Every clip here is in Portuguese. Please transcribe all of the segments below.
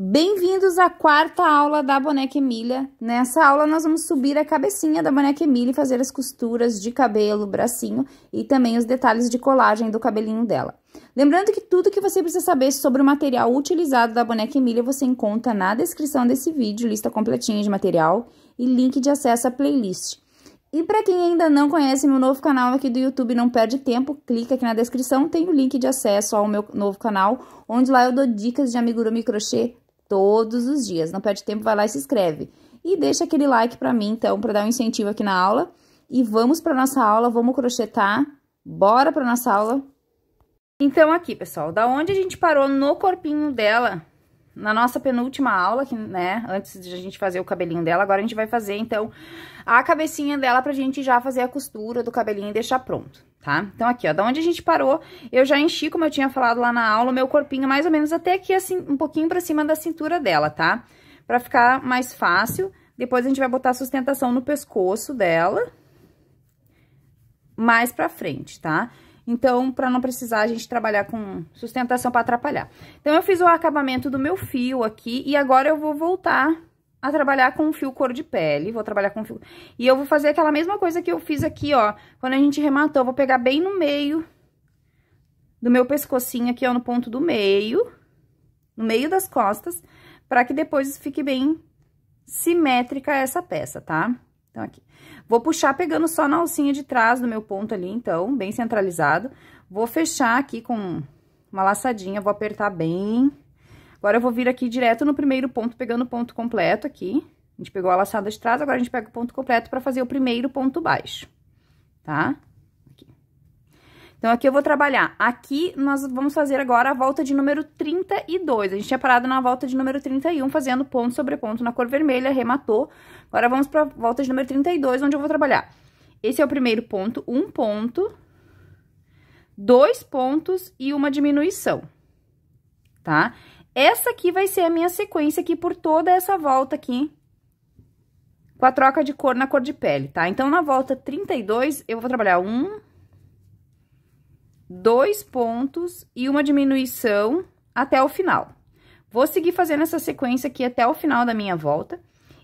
Bem-vindos à quarta aula da boneca Emília. Nessa aula nós vamos subir a cabecinha da boneca Emília e fazer as costuras de cabelo, bracinho e também os detalhes de colagem do cabelinho dela. Lembrando que tudo que você precisa saber sobre o material utilizado da boneca Emília você encontra na descrição desse vídeo, lista completinha de material e link de acesso à playlist. E para quem ainda não conhece meu novo canal aqui do YouTube, não perde tempo, clica aqui na descrição, tem o link de acesso ao meu novo canal, onde lá eu dou dicas de amigurumi crochê todos os dias. Não perde tempo, vai lá e se inscreve. E deixa aquele like pra mim, então, pra dar um incentivo aqui na aula. E vamos pra nossa aula, vamos crochetar. Bora pra nossa aula. Então, aqui, pessoal, da onde a gente parou no corpinho dela, na nossa penúltima aula, que, né, antes de a gente fazer o cabelinho dela, agora a gente vai fazer, então, a cabecinha dela pra gente já fazer a costura do cabelinho e deixar pronto, tá? Então, aqui, ó, da onde a gente parou, eu já enchi, como eu tinha falado lá na aula, o meu corpinho mais ou menos até aqui, assim, um pouquinho pra cima da cintura dela, tá? Pra ficar mais fácil, depois a gente vai botar a sustentação no pescoço dela, mais pra frente, tá? Então, pra não precisar a gente trabalhar com sustentação pra atrapalhar. Então, eu fiz o acabamento do meu fio aqui e agora eu vou voltar a trabalhar com o fio cor de pele. Vou trabalhar com o fio... E eu vou fazer aquela mesma coisa que eu fiz aqui, ó, quando a gente rematou. Eu vou pegar bem no meio do meu pescocinho aqui, ó, no ponto do meio, no meio das costas, pra que depois fique bem simétrica essa peça, tá? Então, aqui. Vou puxar pegando só na alcinha de trás do meu ponto ali, então, bem centralizado. Vou fechar aqui com uma laçadinha, vou apertar bem. Agora, eu vou vir aqui direto no primeiro ponto, pegando o ponto completo aqui. A gente pegou a laçada de trás, agora a gente pega o ponto completo pra fazer o primeiro ponto baixo, tá? Aqui. Então, aqui eu vou trabalhar. Aqui, nós vamos fazer agora a volta de número 32. A gente tinha parado na volta de número 31, fazendo ponto sobre ponto na cor vermelha, arrematou. Agora, vamos pra volta de número 32, onde eu vou trabalhar. Esse é o primeiro ponto, um ponto, 2 pontos e uma diminuição, tá? Essa aqui vai ser a minha sequência aqui por toda essa volta aqui, com a troca de cor na cor de pele, tá? Então, na volta 32, eu vou trabalhar 2 pontos e uma diminuição até o final. Vou seguir fazendo essa sequência aqui até o final da minha volta.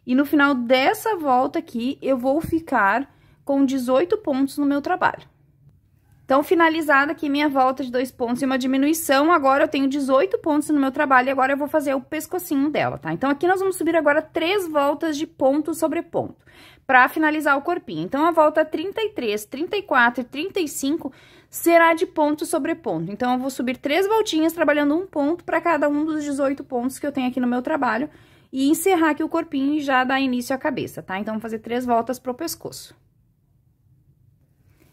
E no final dessa volta aqui, eu vou ficar com 18 pontos no meu trabalho. Então, finalizada aqui minha volta de 2 pontos e uma diminuição, agora eu tenho 18 pontos no meu trabalho e agora eu vou fazer o pescocinho dela, tá? Então, aqui nós vamos subir agora 3 voltas de ponto sobre ponto, pra finalizar o corpinho. Então, a volta 33, 34 e 35 será de ponto sobre ponto. Então, eu vou subir 3 voltinhas, trabalhando um ponto pra cada um dos 18 pontos que eu tenho aqui no meu trabalho e encerrar aqui o corpinho e já dar início à cabeça, tá? Então, vou fazer 3 voltas pro pescoço.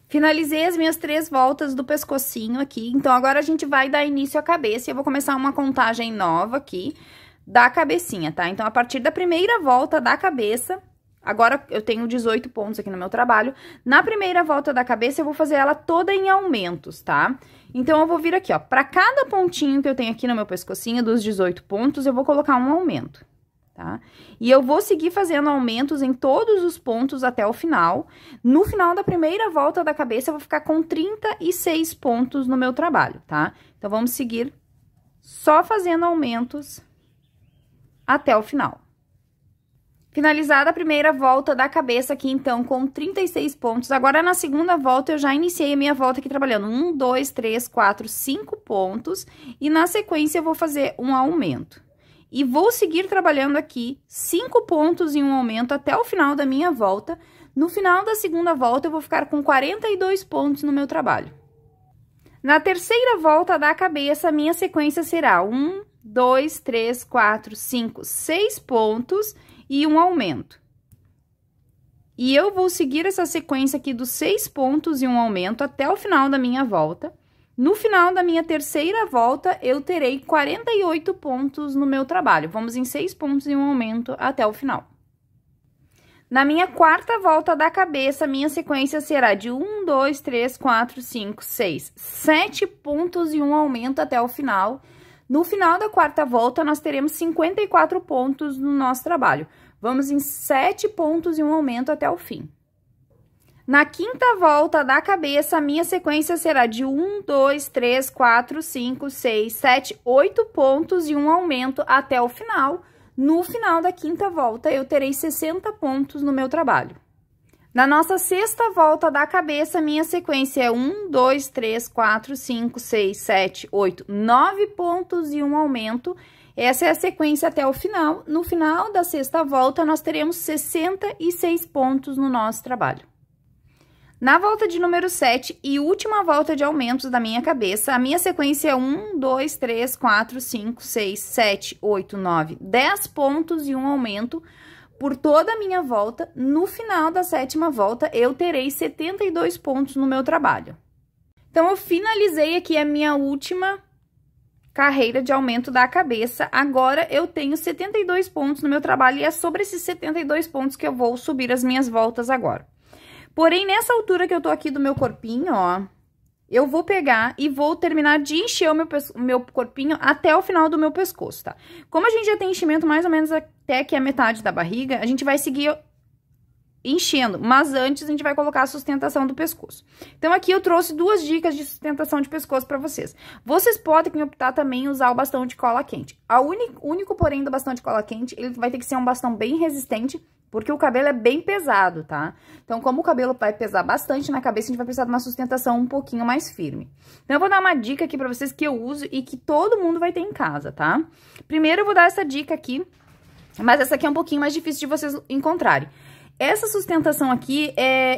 Finalizei as minhas 3 voltas do pescocinho aqui, então agora a gente vai dar início à cabeça e eu vou começar uma contagem nova aqui da cabecinha, tá? Então, a partir da primeira volta da cabeça, agora eu tenho 18 pontos aqui no meu trabalho, na primeira volta da cabeça eu vou fazer ela toda em aumentos, tá? Então, eu vou vir aqui, ó, pra cada pontinho que eu tenho aqui no meu pescocinho, dos 18 pontos, eu vou colocar um aumento, tá? E eu vou seguir fazendo aumentos em todos os pontos até o final. No final da primeira volta da cabeça, eu vou ficar com 36 pontos no meu trabalho, tá? Então, vamos seguir só fazendo aumentos até o final. Finalizada a primeira volta da cabeça aqui, então, com 36 pontos. Agora, na segunda volta, eu já iniciei a minha volta aqui trabalhando 1, 2, 3, 4, 5 pontos. E, na sequência, eu vou fazer um aumento. E vou seguir trabalhando aqui 5 pontos em um aumento até o final da minha volta. No final da segunda volta, eu vou ficar com 42 pontos no meu trabalho. Na terceira volta da cabeça, a minha sequência será 1, 2, 3, 4, 5, 6 pontos e um aumento. E eu vou seguir essa sequência aqui dos 6 pontos e um aumento até o final da minha volta. No final da minha terceira volta, eu terei 48 pontos no meu trabalho. Vamos em 6 pontos e um aumento até o final. Na minha quarta volta da cabeça, minha sequência será de 1, 2, 3, 4, 5, 6, 7 pontos e um aumento até o final. No final da quarta volta, nós teremos 54 pontos no nosso trabalho. Vamos em 7 pontos e um aumento até o fim. Na quinta volta da cabeça, a minha sequência será de 1, 2, 3, 4, 5, 6, 7, 8 pontos e um aumento até o final. No final da quinta volta, eu terei 60 pontos no meu trabalho. Na nossa sexta volta da cabeça, minha sequência é 1, 2, 3, 4, 5, 6, 7, 8, 9 pontos e um aumento. Essa é a sequência até o final. No final da sexta volta, nós teremos 66 pontos no nosso trabalho. Na volta de número 7 e última volta de aumentos da minha cabeça, a minha sequência é 1, 2, 3, 4, 5, 6, 7, 8, 9, 10 pontos e um aumento por toda a minha volta. No final da sétima volta, eu terei 72 pontos no meu trabalho. Então, eu finalizei aqui a minha última carreira de aumento da cabeça. Agora, eu tenho 72 pontos no meu trabalho e é sobre esses 72 pontos que eu vou subir as minhas voltas agora. Porém, nessa altura que eu tô aqui do meu corpinho, ó, eu vou pegar e vou terminar de encher o meu corpinho até o final do meu pescoço, tá? Como a gente já tem enchimento mais ou menos até que a metade da barriga, a gente vai seguir enchendo, mas antes a gente vai colocar a sustentação do pescoço. Então, aqui eu trouxe duas dicas de sustentação de pescoço pra vocês. Vocês podem optar também usar o bastão de cola quente. O único porém do bastão de cola quente, ele vai ter que ser um bastão bem resistente, porque o cabelo é bem pesado, tá? Então, como o cabelo vai pesar bastante na cabeça, a gente vai precisar de uma sustentação um pouquinho mais firme. Então, eu vou dar uma dica aqui pra vocês que eu uso e que todo mundo vai ter em casa, tá? Primeiro, eu vou dar essa dica aqui, mas essa aqui é um pouquinho mais difícil de vocês encontrarem. Essa sustentação aqui,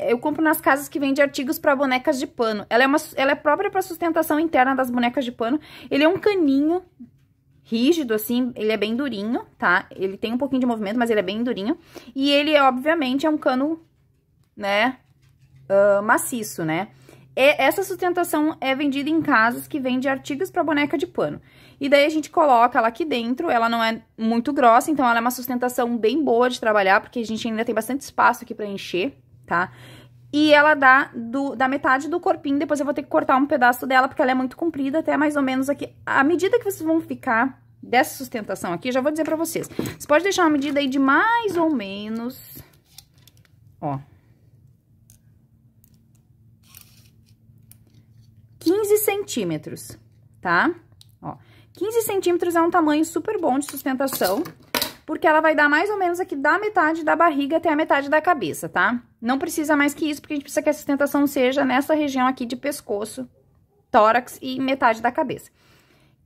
eu compro nas casas que vendem artigos para bonecas de pano. Ela é própria para sustentação interna das bonecas de pano. Ele é um caninho rígido, assim, ele é bem durinho, tá? Ele tem um pouquinho de movimento, mas ele é bem durinho. E ele, obviamente, é um cano, né, maciço, né? Essa sustentação é vendida em casas que vendem artigos para boneca de pano. E daí a gente coloca ela aqui dentro, ela não é muito grossa, então ela é uma sustentação bem boa de trabalhar, porque a gente ainda tem bastante espaço aqui para encher, tá? E ela dá da metade do corpinho, depois eu vou ter que cortar um pedaço dela, porque ela é muito comprida, até mais ou menos aqui. A medida que vocês vão ficar dessa sustentação aqui, eu já vou dizer pra vocês. Você pode deixar uma medida aí de mais ou menos, ó, 15 centímetros, tá? Ó, 15 centímetros é um tamanho super bom de sustentação, porque ela vai dar mais ou menos aqui da metade da barriga até a metade da cabeça, tá? Não precisa mais que isso, porque a gente precisa que a sustentação seja nessa região aqui de pescoço, tórax e metade da cabeça.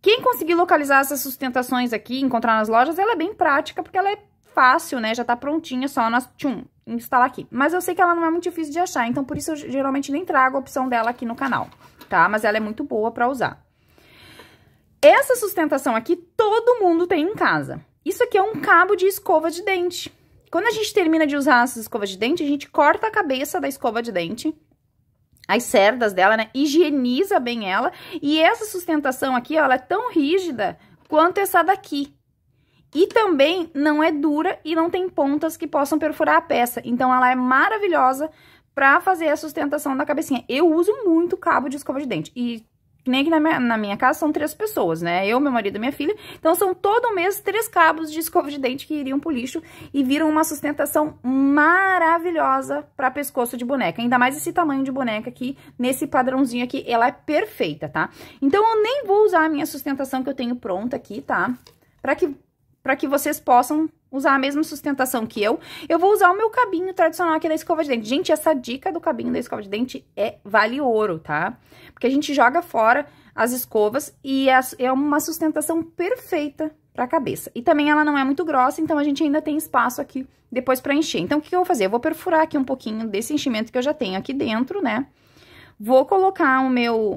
Quem conseguir localizar essas sustentações aqui, encontrar nas lojas, ela é bem prática, porque ela é fácil, né? Já tá prontinha, só nós, instalar aqui. Mas eu sei que ela não é muito difícil de achar, então por isso eu geralmente nem trago a opção dela aqui no canal, tá? Mas ela é muito boa pra usar. Essa sustentação aqui, todo mundo tem em casa. Isso aqui é um cabo de escova de dente. Quando a gente termina de usar essa escova de dente, a gente corta a cabeça da escova de dente, as cerdas dela, né? Higieniza bem ela. E essa sustentação aqui, ó, ela é tão rígida quanto essa daqui. E também não é dura e não tem pontas que possam perfurar a peça. Então, ela é maravilhosa pra fazer a sustentação da cabecinha. Eu uso muito cabo de escova de dente. E nem aqui na minha casa são 3 pessoas, né? Eu, meu marido e minha filha. Então, são todo mês 3 cabos de escova de dente que iriam pro lixo e viram uma sustentação maravilhosa pra pescoço de boneca. Ainda mais esse tamanho de boneca aqui, nesse padrãozinho aqui, ela é perfeita, tá? Então, eu nem vou usar a minha sustentação que eu tenho pronta aqui, tá? Pra que vocês possam usar a mesma sustentação que eu vou usar o meu cabinho tradicional aqui da escova de dente. Gente, essa dica do cabinho da escova de dente vale ouro, tá? Porque a gente joga fora as escovas e é uma sustentação perfeita pra cabeça. E também ela não é muito grossa, então a gente ainda tem espaço aqui depois pra encher. Então, o que eu vou fazer? Eu vou perfurar aqui um pouquinho desse enchimento que eu já tenho aqui dentro, né? Vou colocar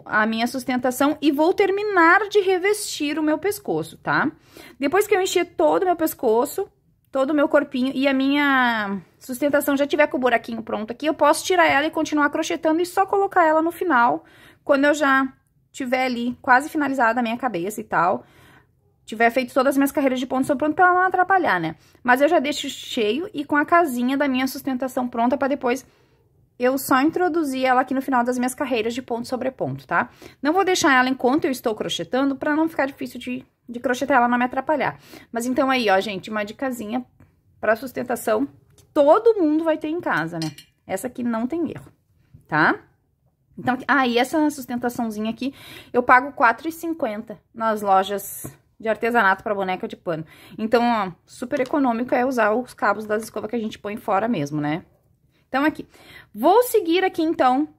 a minha sustentação e vou terminar de revestir o meu pescoço, tá? Depois que eu encher todo o meu pescoço, todo o meu corpinho e a minha sustentação já tiver com o buraquinho pronto aqui, eu posso tirar ela e continuar crochetando e só colocar ela no final, quando eu já tiver ali quase finalizada a minha cabeça e tal, tiver feito todas as minhas carreiras de ponto sobre ponto pra ela não atrapalhar, né? Mas eu já deixo cheio e com a casinha da minha sustentação pronta pra depois eu só introduzir ela aqui no final das minhas carreiras de ponto sobre ponto, tá? Não vou deixar ela enquanto eu estou crochetando pra não ficar difícil de crochetar ela, não me atrapalhar. Mas então aí, ó, gente, uma dicasinha pra sustentação que todo mundo vai ter em casa, né? Essa aqui não tem erro, tá? Então, e essa sustentaçãozinha aqui, eu pago R$4,50 nas lojas de artesanato para boneca de pano. Então, ó, super econômico é usar os cabos das escovas que a gente põe fora mesmo, né? Então, aqui. Vou seguir aqui, então,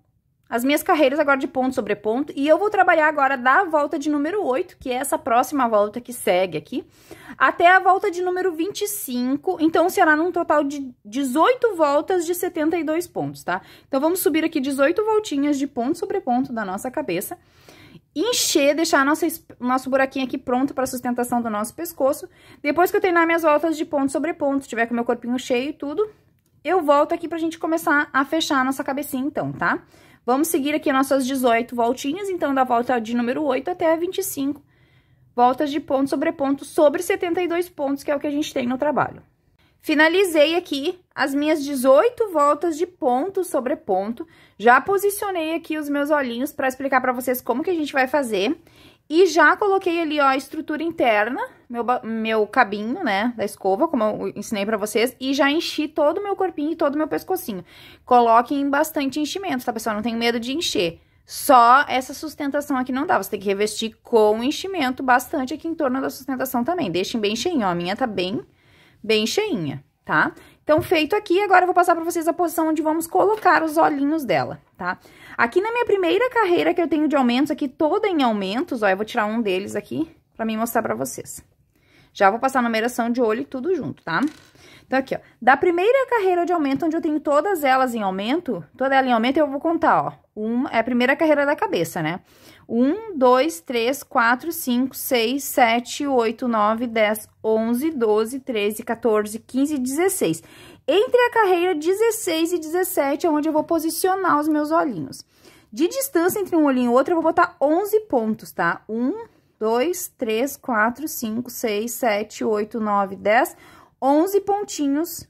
as minhas carreiras agora de ponto sobre ponto. E eu vou trabalhar agora da volta de número 8, que é essa próxima volta que segue aqui, até a volta de número 25. Então, será num total de 18 voltas de 72 pontos, tá? Então, vamos subir aqui 18 voltinhas de ponto sobre ponto da nossa cabeça. Encher, deixar nosso buraquinho aqui pronto para sustentação do nosso pescoço. Depois que eu terminar minhas voltas de ponto sobre ponto, tiver com o meu corpinho cheio e tudo, eu volto aqui pra gente começar a fechar a nossa cabecinha, então, tá? Vamos seguir aqui nossas 18 voltinhas, então, da volta de número 8 até a 25 voltas de ponto sobre ponto sobre 72 pontos, que é o que a gente tem no trabalho. Finalizei aqui as minhas 18 voltas de ponto sobre ponto. Já posicionei aqui os meus olhinhos para explicar para vocês como que a gente vai fazer. E já coloquei ali, ó, a estrutura interna, meu cabinho, né, da escova, como eu ensinei pra vocês. E já enchi todo o meu corpinho e todo o meu pescocinho. Coloquem bastante enchimento, tá, pessoal? Não tem medo de encher. Só essa sustentação aqui não dá, você tem que revestir com enchimento bastante aqui em torno da sustentação também. Deixem bem cheinho, ó, a minha tá bem cheinha, tá? Então, feito aqui, agora eu vou passar pra vocês a posição onde vamos colocar os olhinhos dela, tá? Aqui na minha primeira carreira que eu tenho de aumentos, aqui toda em aumentos, ó, eu vou tirar um deles aqui pra mim mostrar pra vocês. Já vou passar a numeração de olho e tudo junto, tá? Então, aqui, ó, da primeira carreira de aumento, onde eu tenho todas elas em aumento, toda ela em aumento, eu vou contar, ó, é a primeira carreira da cabeça, né? 1, 2, 3, 4, 5, 6, 7, 8, 9, 10, 11, 12, 13, 14, 15 e 16. Entre a carreira 16 e 17 é onde eu vou posicionar os meus olhinhos. De distância entre um olhinho e outro, eu vou botar 11 pontos, tá? 1, 2, 3, 4, 5, 6, 7, 8, 9, 10, 11 pontinhos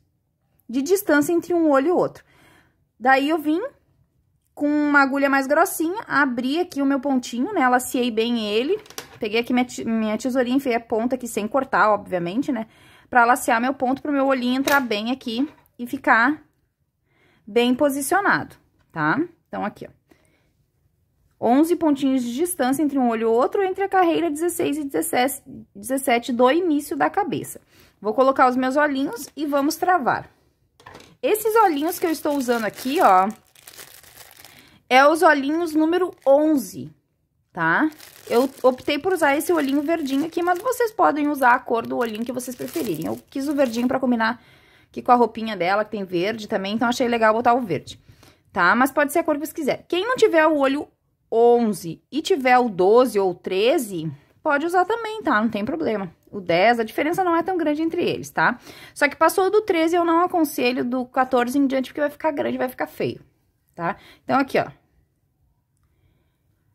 de distância entre um olho e outro. Daí, eu vim com uma agulha mais grossinha, abri aqui o meu pontinho, né? Laceei bem ele. Peguei aqui minha tesourinha, enfiei a ponta aqui sem cortar, obviamente, né? Pra lacear meu ponto, pro meu olhinho entrar bem aqui e ficar bem posicionado, tá? Então, aqui, ó. 11 pontinhos de distância entre um olho e outro, entre a carreira 16 e 17 do início da cabeça. Vou colocar os meus olhinhos e vamos travar. Esses olhinhos que eu estou usando aqui, ó, é os olhinhos número 11, tá? Eu optei por usar esse olhinho verdinho aqui, mas vocês podem usar a cor do olhinho que vocês preferirem. Eu quis o verdinho pra combinar aqui com a roupinha dela, que tem verde também, então achei legal botar o verde, tá? Mas pode ser a cor que vocês quiserem. Quem não tiver o olho 11 e tiver o 12 ou 13, pode usar também, tá? Não tem problema. O 10, a diferença não é tão grande entre eles, tá? Só que passou do 13, eu não aconselho do 14 em diante, porque vai ficar grande, vai ficar feio, tá? Então, aqui, ó.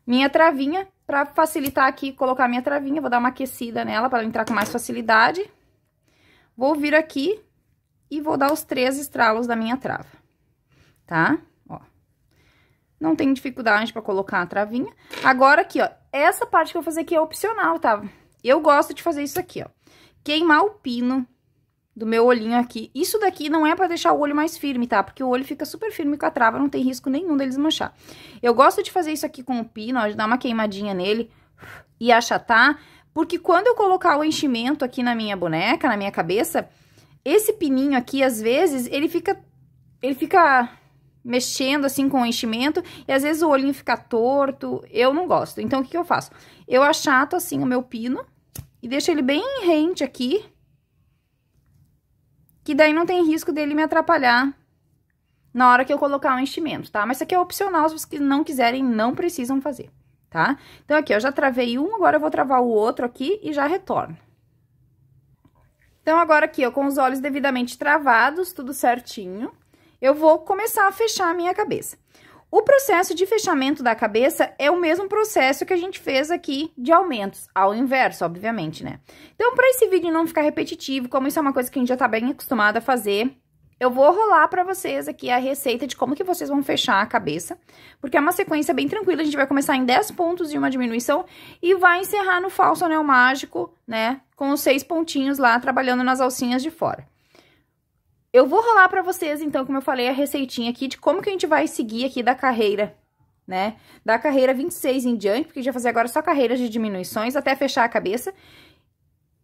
Minha travinha, pra facilitar aqui, colocar minha travinha, vou dar uma aquecida nela pra ela entrar com mais facilidade. Vou vir aqui e vou dar os 3 estralos da minha trava, tá? Ó. Não tem dificuldade pra colocar a travinha. Agora, aqui, ó, essa parte que eu vou fazer aqui é opcional, tá? Eu gosto de fazer isso aqui, ó. Queimar o pino do meu olhinho aqui. Isso daqui não é pra deixar o olho mais firme, tá? Porque o olho fica super firme com a trava, não tem risco nenhum dele desmanchar. Eu gosto de fazer isso aqui com o pino, ó, de dar uma queimadinha nele e achatar, porque quando eu colocar o enchimento aqui na minha boneca, na minha cabeça, esse pininho aqui, às vezes, ele fica mexendo assim com o enchimento e às vezes o olhinho fica torto, eu não gosto. Então, o que eu faço? Eu achato assim o meu pino e deixo ele bem rente aqui, que daí não tem risco dele me atrapalhar na hora que eu colocar o enchimento, tá? Mas isso aqui é opcional, se vocês não quiserem, não precisam fazer, tá? Então, aqui, eu já travei um, agora eu vou travar o outro aqui e já retorno. Então, agora aqui, ó, com os olhos devidamente travados, tudo certinho, eu vou começar a fechar a minha cabeça. O processo de fechamento da cabeça é o mesmo processo que a gente fez aqui de aumentos, ao inverso, obviamente, né? Então, para esse vídeo não ficar repetitivo, como isso é uma coisa que a gente já tá bem acostumado a fazer, eu vou rolar pra vocês aqui a receita de como que vocês vão fechar a cabeça, porque é uma sequência bem tranquila, a gente vai começar em 10 pontos de uma diminuição e vai encerrar no falso anel mágico, né, com os 6 pontinhos lá, trabalhando nas alcinhas de fora. Eu vou rolar pra vocês, então, como eu falei, a receitinha aqui de como que a gente vai seguir aqui da carreira, né? Da carreira 26 em diante, porque a gente vai fazer agora só carreiras de diminuições até fechar a cabeça.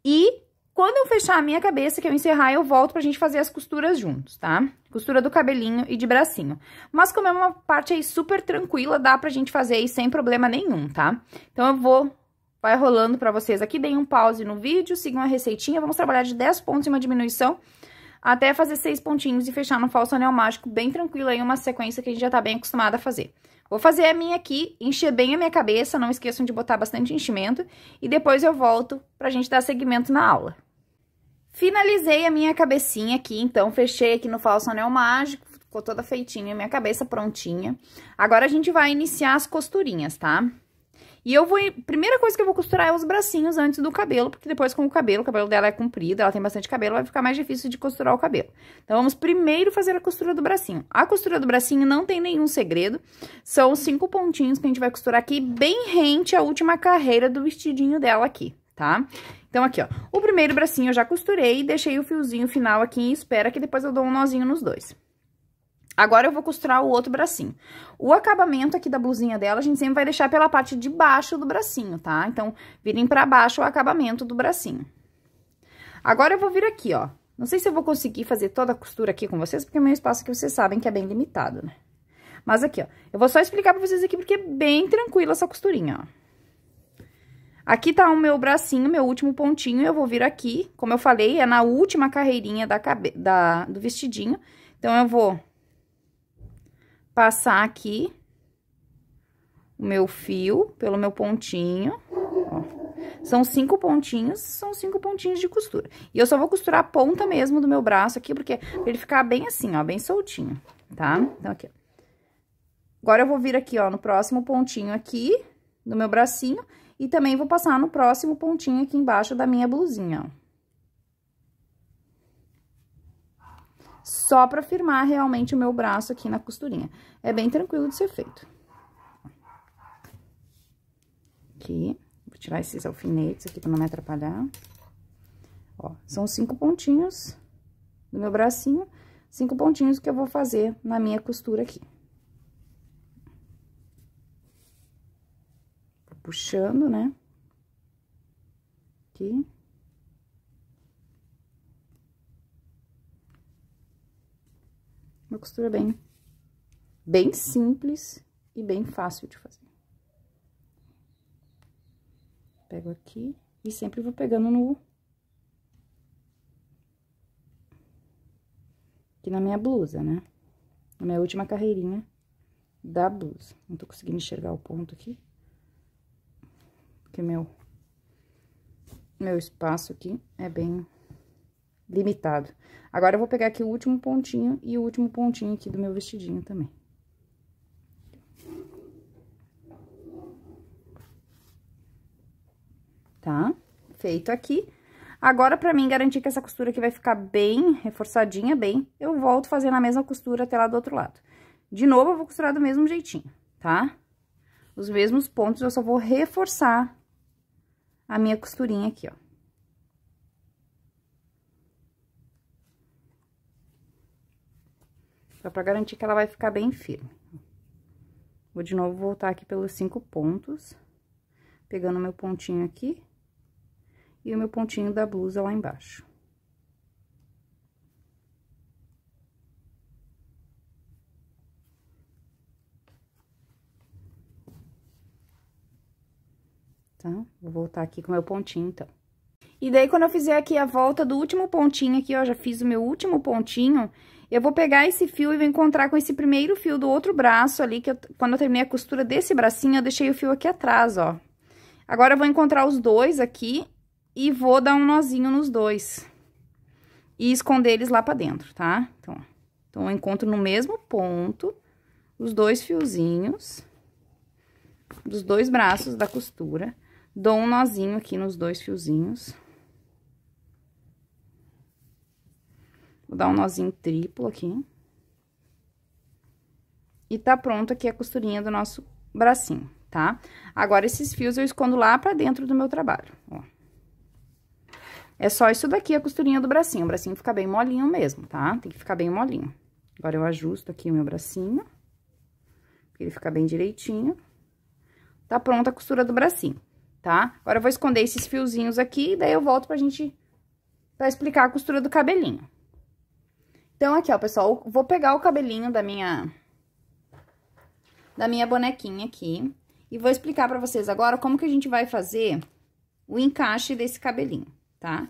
E quando eu fechar a minha cabeça, que eu encerrar, eu volto pra gente fazer as costuras juntos, tá? Costura do cabelinho e de bracinho. Mas como é uma parte aí super tranquila, dá pra gente fazer aí sem problema nenhum, tá? Então, eu vou... Vai rolando pra vocês aqui, deem um pause no vídeo, sigam a receitinha, vamos trabalhar de 10 pontos em uma diminuição, até fazer 6 pontinhos e fechar no falso anel mágico, bem tranquilo aí, uma sequência que a gente já tá bem acostumada a fazer. Vou fazer a minha aqui, encher bem a minha cabeça, não esqueçam de botar bastante enchimento, e depois eu volto pra gente dar seguimento na aula. Finalizei a minha cabecinha aqui, então, fechei aqui no falso anel mágico, ficou toda feitinha, minha cabeça prontinha. Agora, a gente vai iniciar as costurinhas, tá? E eu vou... Primeira coisa que eu vou costurar é os bracinhos antes do cabelo, porque depois com o cabelo dela é comprido, ela tem bastante cabelo, vai ficar mais difícil de costurar o cabelo. Então, vamos primeiro fazer a costura do bracinho. A costura do bracinho não tem nenhum segredo, são os 5 pontinhos que a gente vai costurar aqui, bem rente à última carreira do vestidinho dela aqui, tá? Então, aqui, ó, o primeiro bracinho eu já costurei, deixei o fiozinho final aqui em espera, que depois eu dou um nozinho nos dois. Agora, eu vou costurar o outro bracinho. O acabamento aqui da blusinha dela, a gente sempre vai deixar pela parte de baixo do bracinho, tá? Então, virem pra baixo o acabamento do bracinho. Agora, eu vou vir aqui, ó. Não sei se eu vou conseguir fazer toda a costura aqui com vocês, porque o meu espaço aqui, vocês sabem que é bem limitado, né? Mas aqui, ó, eu vou só explicar pra vocês aqui, porque é bem tranquila essa costurinha, ó. Aqui tá o meu bracinho, meu último pontinho, eu vou vir aqui, como eu falei, é na última carreirinha do vestidinho. Então, eu vou... passar aqui o meu fio pelo meu pontinho, ó. São 5 pontinhos, são 5 pontinhos de costura. E eu só vou costurar a ponta mesmo do meu braço aqui, porque pra ele ficar bem assim, ó, bem soltinho, tá? Então, aqui, ó. Agora, eu vou vir aqui, ó, no próximo pontinho aqui do meu bracinho, e também vou passar no próximo pontinho aqui embaixo da minha blusinha, ó. Só pra firmar realmente o meu braço aqui na costurinha. É bem tranquilo de ser feito. Aqui, vou tirar esses alfinetes aqui pra não me atrapalhar. Ó, são 5 pontinhos do meu bracinho, 5 pontinhos que eu vou fazer na minha costura aqui. Vou puxando, né? Aqui. Uma costura bem simples e bem fácil de fazer. Pego aqui e sempre vou pegando aqui na minha blusa, né? Na minha última carreirinha da blusa. Não tô conseguindo enxergar o ponto aqui. Porque meu espaço aqui é bem... limitado. Agora, eu vou pegar aqui o último pontinho e o último pontinho aqui do meu vestidinho também. Tá? Feito aqui. Agora, pra mim garantir que essa costura aqui vai ficar bem reforçadinha, eu volto fazendo a mesma costura até lá do outro lado. De novo, eu vou costurar do mesmo jeitinho, tá? Os mesmos pontos, eu só vou reforçar a minha costurinha aqui, ó. Só pra garantir que ela vai ficar bem firme. Vou de novo voltar aqui pelos 5 pontos, pegando o meu pontinho aqui e o meu pontinho da blusa lá embaixo. Tá? Vou voltar aqui com o meu pontinho, então. E daí, quando eu fizer aqui a volta do último pontinho aqui, ó, já fiz o meu último pontinho, eu vou pegar esse fio e vou encontrar com esse primeiro fio do outro braço ali, que quando eu terminei a costura desse bracinho, eu deixei o fio aqui atrás, ó. Agora, eu vou encontrar os dois aqui e vou dar um nozinho nos dois. E esconder eles lá pra dentro, tá? Então, eu encontro no mesmo ponto os dois fiozinhos dos dois braços da costura. Dou um nozinho aqui nos dois fiozinhos. Vou dar um nozinho triplo aqui. E tá pronto aqui a costurinha do nosso bracinho, tá? Agora, esses fios eu escondo lá pra dentro do meu trabalho, ó. É só isso daqui, a costurinha do bracinho. O bracinho fica bem molinho mesmo, tá? Tem que ficar bem molinho. Agora, eu ajusto aqui o meu bracinho. Pra ele ficar bem direitinho. Tá pronta a costura do bracinho, tá? Agora, eu vou esconder esses fiozinhos aqui, e daí eu volto pra explicar a costura do cabelinho. Então, aqui, ó, pessoal, eu vou pegar o cabelinho da minha bonequinha aqui. E vou explicar pra vocês agora como que a gente vai fazer o encaixe desse cabelinho, tá?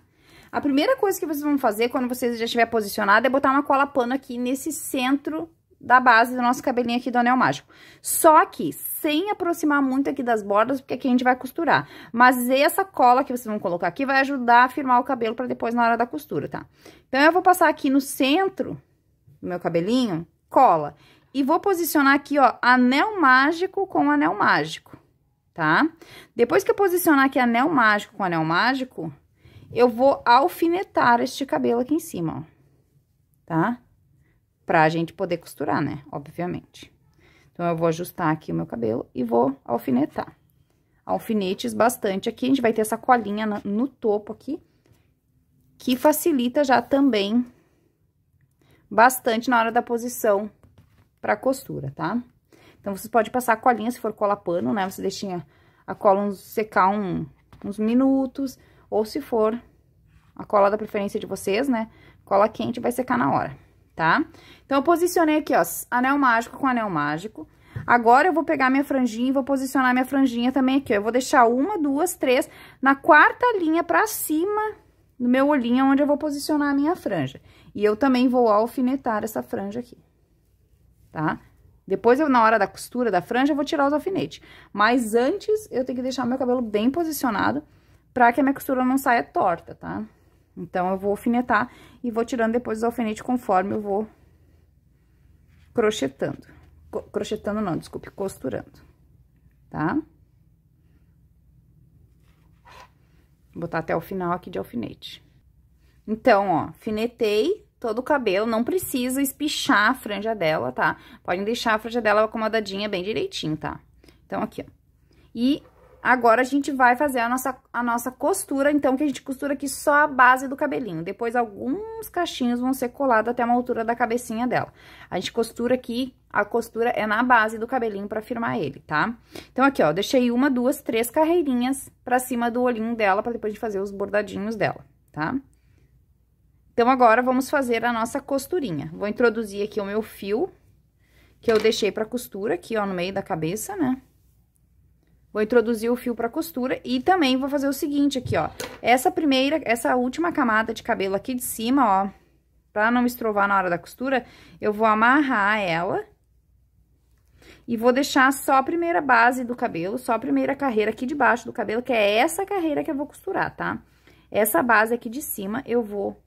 A primeira coisa que vocês vão fazer quando vocês já estiver posicionado é botar uma cola pano aqui nesse centro da base do nosso cabelinho aqui do anel mágico. Só que sem aproximar muito aqui das bordas, porque aqui a gente vai costurar. Mas essa cola que vocês vão colocar aqui vai ajudar a firmar o cabelo pra depois na hora da costura, tá? Então, eu vou passar aqui no centro do meu cabelinho, cola. E vou posicionar aqui, ó, anel mágico com anel mágico, tá? Depois que eu posicionar aqui anel mágico com anel mágico, eu vou alfinetar este cabelo aqui em cima, ó, tá? Pra gente poder costurar, né? Obviamente. Então, eu vou ajustar aqui o meu cabelo e vou alfinetar. Alfinetes bastante aqui, a gente vai ter essa colinha no topo aqui, que facilita já também bastante na hora da posição pra costura, tá? Então, vocês podem passar a colinha, se for cola pano, né? Você deixa a cola secar uns minutos, ou se for a cola da preferência de vocês, né? Cola quente vai secar na hora, tá? Então, eu posicionei aqui, ó, anel mágico com anel mágico. Agora, eu vou pegar minha franjinha e vou posicionar minha franjinha também aqui, ó. Eu vou deixar 1, 2, 3, na quarta linha pra cima do meu olhinho, onde eu vou posicionar a minha franja. E eu também vou alfinetar essa franja aqui, tá? Depois, na hora da costura da franja, eu vou tirar os alfinetes. Mas antes, eu tenho que deixar meu cabelo bem posicionado pra que a minha costura não saia torta, tá? Então, eu vou alfinetar e vou tirando depois os alfinetes conforme eu vou crochetando. Crochetando não, desculpe, costurando, tá? Vou botar até o final aqui de alfinete. Então, ó, alfinetei todo o cabelo, não precisa espichar a franja dela, tá? Podem deixar a franja dela acomodadinha bem direitinho, tá? Então, aqui, ó. E agora, a gente vai fazer a nossa costura, então, que a gente costura aqui só a base do cabelinho. Depois, alguns cachinhos vão ser colados até uma altura da cabecinha dela. A gente costura aqui, a costura é na base do cabelinho pra firmar ele, tá? Então, aqui, ó, deixei 1, 2, 3 carreirinhas pra cima do olhinho dela, pra depois de fazer os bordadinhos dela, tá? Então, agora, vamos fazer a nossa costurinha. Vou introduzir aqui o meu fio, que eu deixei pra costura, aqui, ó, no meio da cabeça, né? Vou introduzir o fio pra costura e também vou fazer o seguinte aqui, ó. Essa última camada de cabelo aqui de cima, ó, pra não me estrovar na hora da costura, eu vou amarrar ela e vou deixar só a primeira base do cabelo, só a primeira carreira aqui de baixo do cabelo, que é essa carreira que eu vou costurar, tá? Essa base aqui de cima, eu vou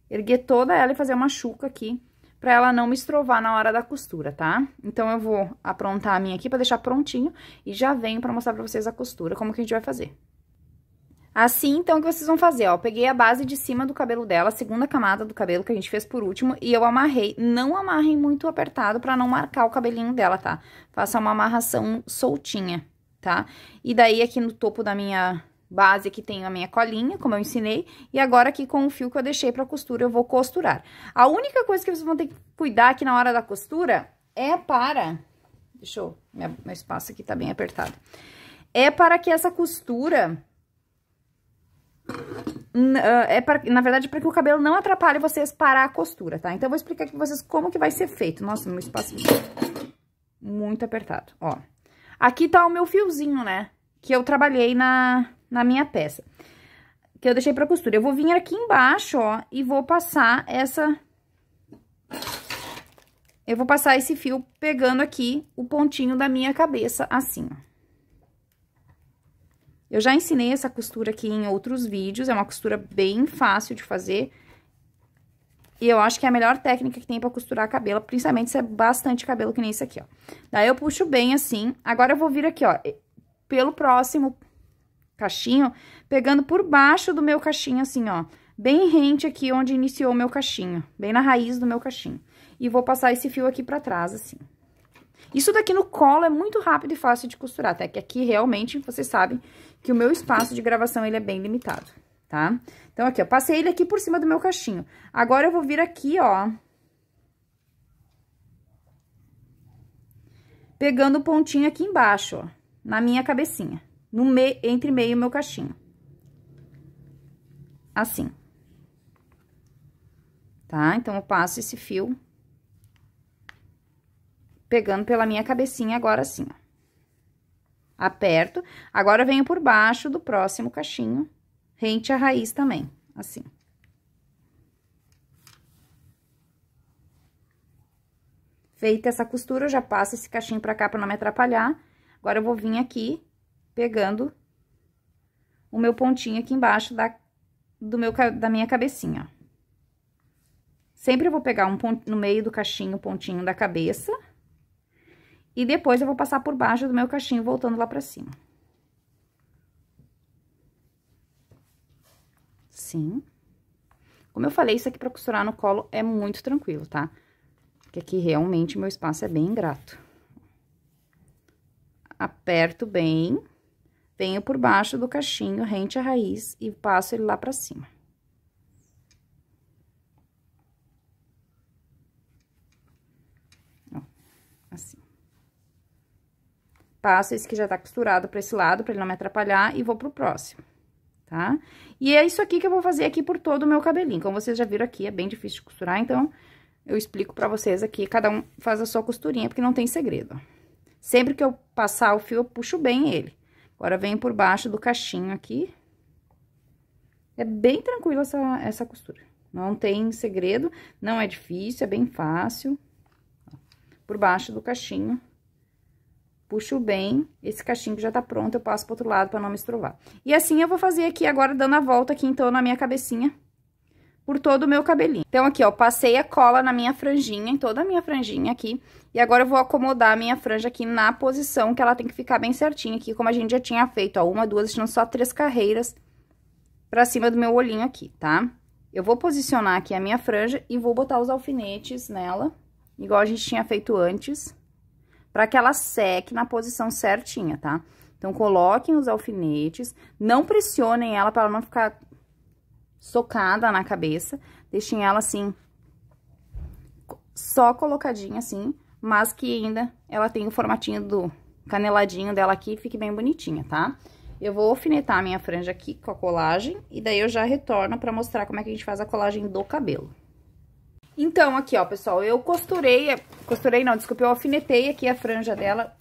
erguer toda ela e fazer uma chuca aqui, pra ela não me estrovar na hora da costura, tá? Então, eu vou aprontar a minha aqui pra deixar prontinho e já venho pra mostrar pra vocês a costura, como que a gente vai fazer. Assim, então, o que vocês vão fazer, ó, eu peguei a base de cima do cabelo dela, a segunda camada do cabelo que a gente fez por último, e eu amarrei. Não amarrem muito apertado pra não marcar o cabelinho dela, tá? Faça uma amarração soltinha, tá? E daí, aqui no topo da minha base, aqui tem a minha colinha, como eu ensinei, e agora aqui com o fio que eu deixei pra costura, eu vou costurar. A única coisa que vocês vão ter que cuidar aqui na hora da costura é para... Deixa eu... Meu espaço aqui tá bem apertado. É para que essa costura... na verdade, para que o cabelo não atrapalhe vocês parar a costura, tá? Então, eu vou explicar aqui pra vocês como que vai ser feito. Nossa, meu espaço muito apertado, ó. Aqui tá o meu fiozinho, né? Que eu trabalhei na minha peça. Que eu deixei pra costura. Eu vou vir aqui embaixo, ó, e vou passar eu vou passar esse fio pegando aqui o pontinho da minha cabeça, assim, ó. Eu já ensinei essa costura aqui em outros vídeos, é uma costura bem fácil de fazer. E eu acho que é a melhor técnica que tem pra costurar cabelo, principalmente se é bastante cabelo, que nem esse aqui, ó. Daí, eu puxo bem assim. Agora, eu vou vir aqui, ó, pelo próximo cachinho, pegando por baixo do meu cachinho, assim, ó. Bem rente aqui onde iniciou o meu cachinho, bem na raiz do meu cachinho. E vou passar esse fio aqui pra trás, assim. Isso daqui no colo é muito rápido e fácil de costurar, até que aqui realmente vocês sabem que o meu espaço de gravação ele é bem limitado, tá? Então, aqui, ó, passei ele aqui por cima do meu cachinho. Agora, eu vou vir aqui, ó, pegando o pontinho aqui embaixo, ó, na minha cabecinha, entre meio e meu cachinho. Assim. Tá? Então, eu passo esse fio pegando pela minha cabecinha agora assim, ó. Aperto. Agora, eu venho por baixo do próximo cachinho, rente à raiz também, assim. Feita essa costura, eu já passo esse cachinho pra cá pra não me atrapalhar. Agora, eu vou vir aqui, pegando o meu pontinho aqui embaixo da minha cabecinha, ó. Sempre eu vou pegar um ponto no meio do cachinho, o pontinho da cabeça. E depois eu vou passar por baixo do meu cachinho, voltando lá pra cima. Sim. Como eu falei, isso aqui pra costurar no colo é muito tranquilo, tá? Porque aqui realmente meu espaço é bem ingrato. Aperto bem, venho por baixo do cachinho, rente à raiz e passo ele lá pra cima. Ó, assim. Passo esse que já tá costurado pra esse lado, pra ele não me atrapalhar, e vou pro próximo, tá? E é isso aqui que eu vou fazer aqui por todo o meu cabelinho. Como vocês já viram aqui, é bem difícil de costurar, então eu explico pra vocês aqui, cada um faz a sua costurinha, porque não tem segredo, ó. Sempre que eu passar o fio, eu puxo bem ele. Agora, venho por baixo do cachinho aqui. É bem tranquilo essa costura. Não tem segredo, não é difícil, é bem fácil. Por baixo do cachinho. Puxo bem, esse cachinho que já tá pronto, eu passo pro outro lado pra não me estrovar. E assim eu vou fazer aqui agora, dando a volta aqui, então, na minha cabecinha, por todo o meu cabelinho. Então, aqui, ó, passei a cola na minha franjinha, em toda a minha franjinha aqui. E agora, eu vou acomodar a minha franja aqui na posição que ela tem que ficar bem certinha aqui, como a gente já tinha feito, ó, 1, 2, deixando só 3 carreiras pra cima do meu olhinho aqui, tá? Eu vou posicionar aqui a minha franja e vou botar os alfinetes nela, igual a gente tinha feito antes, pra que ela seque na posição certinha, tá? Então, coloquem os alfinetes, não pressionem ela pra ela não ficar socada na cabeça, deixem ela assim, só colocadinha assim, mas que ainda ela tem o formatinho do caneladinho dela aqui, fique bem bonitinha, tá? Eu vou alfinetar a minha franja aqui com a colagem, e daí eu já retorno pra mostrar como é que a gente faz a colagem do cabelo. Então, aqui, ó, pessoal, eu eu alfinetei aqui a franja dela,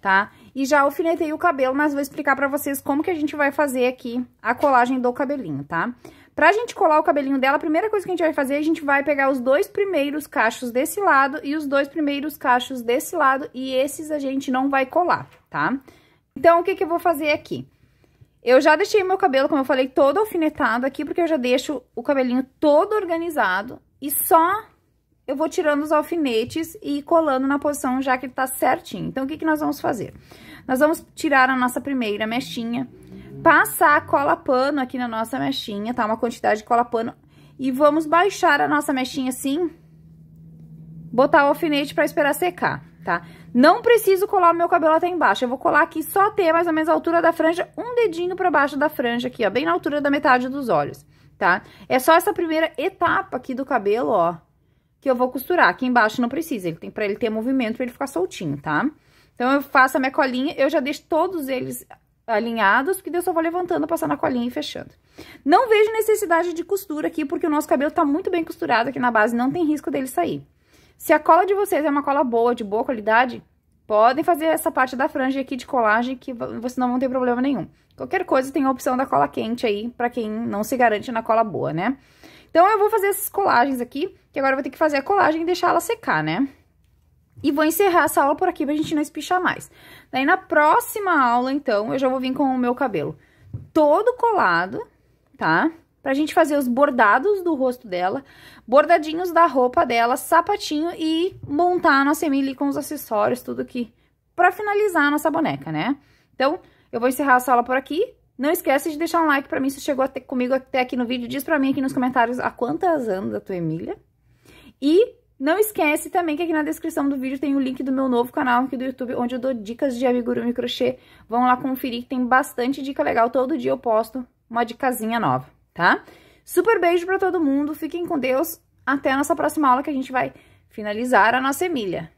tá? E já alfinetei o cabelo, mas vou explicar pra vocês como que a gente vai fazer aqui a colagem do cabelinho, tá? Pra gente colar o cabelinho dela, a primeira coisa que a gente vai fazer, a gente vai pegar os 2 primeiros cachos desse lado e os 2 primeiros cachos desse lado, e esses a gente não vai colar, tá? Então, o que que eu vou fazer aqui? Eu já deixei meu cabelo, como eu falei, todo alfinetado aqui, porque eu já deixo o cabelinho todo organizado, e só eu vou tirando os alfinetes e colando na posição já que ele tá certinho. Então, o que que nós vamos fazer? Nós vamos tirar a nossa primeira mechinha, passar cola pano aqui na nossa mechinha, tá? Uma quantidade de cola pano. E vamos baixar a nossa mechinha assim, botar o alfinete pra esperar secar, tá? Não preciso colar o meu cabelo até embaixo, eu vou colar aqui só até mais ou menos a altura da franja, um dedinho pra baixo da franja aqui, ó, bem na altura da metade dos olhos, tá? É só essa primeira etapa aqui do cabelo, ó, que eu vou costurar. Aqui embaixo não precisa, pra ele ter movimento, pra ele ficar soltinho, tá? Então, eu faço a minha colinha, eu já deixo todos eles alinhados, porque daí eu só vou levantando, passando a colinha e fechando. Não vejo necessidade de costura aqui, porque o nosso cabelo tá muito bem costurado aqui na base, não tem risco dele sair. Se a cola de vocês é uma cola boa, de boa qualidade, podem fazer essa parte da franja aqui de colagem, que vocês não vão ter problema nenhum. Qualquer coisa tem a opção da cola quente aí, pra quem não se garante na cola boa, né? Então, eu vou fazer essas colagens aqui, que agora eu vou ter que fazer a colagem e deixar ela secar, né? E vou encerrar essa aula por aqui pra gente não espichar mais. Daí, na próxima aula, então, eu já vou vir com o meu cabelo todo colado, tá? Pra gente fazer os bordados do rosto dela, bordadinhos da roupa dela, sapatinho e montar a nossa Emily com os acessórios, tudo aqui, pra finalizar a nossa boneca, né? Então, eu vou encerrar essa aula por aqui. Não esquece de deixar um like pra mim se chegou comigo até aqui no vídeo. Diz pra mim aqui nos comentários há quantas anos a tua Emília. E não esquece também que aqui na descrição do vídeo tem o link do meu novo canal aqui do YouTube, onde eu dou dicas de amigurumi crochê. Vão lá conferir que tem bastante dica legal. Todo dia eu posto uma dicasinha nova. tá? Super beijo pra todo mundo, fiquem com Deus, até a nossa próxima aula que a gente vai finalizar a nossa Emília.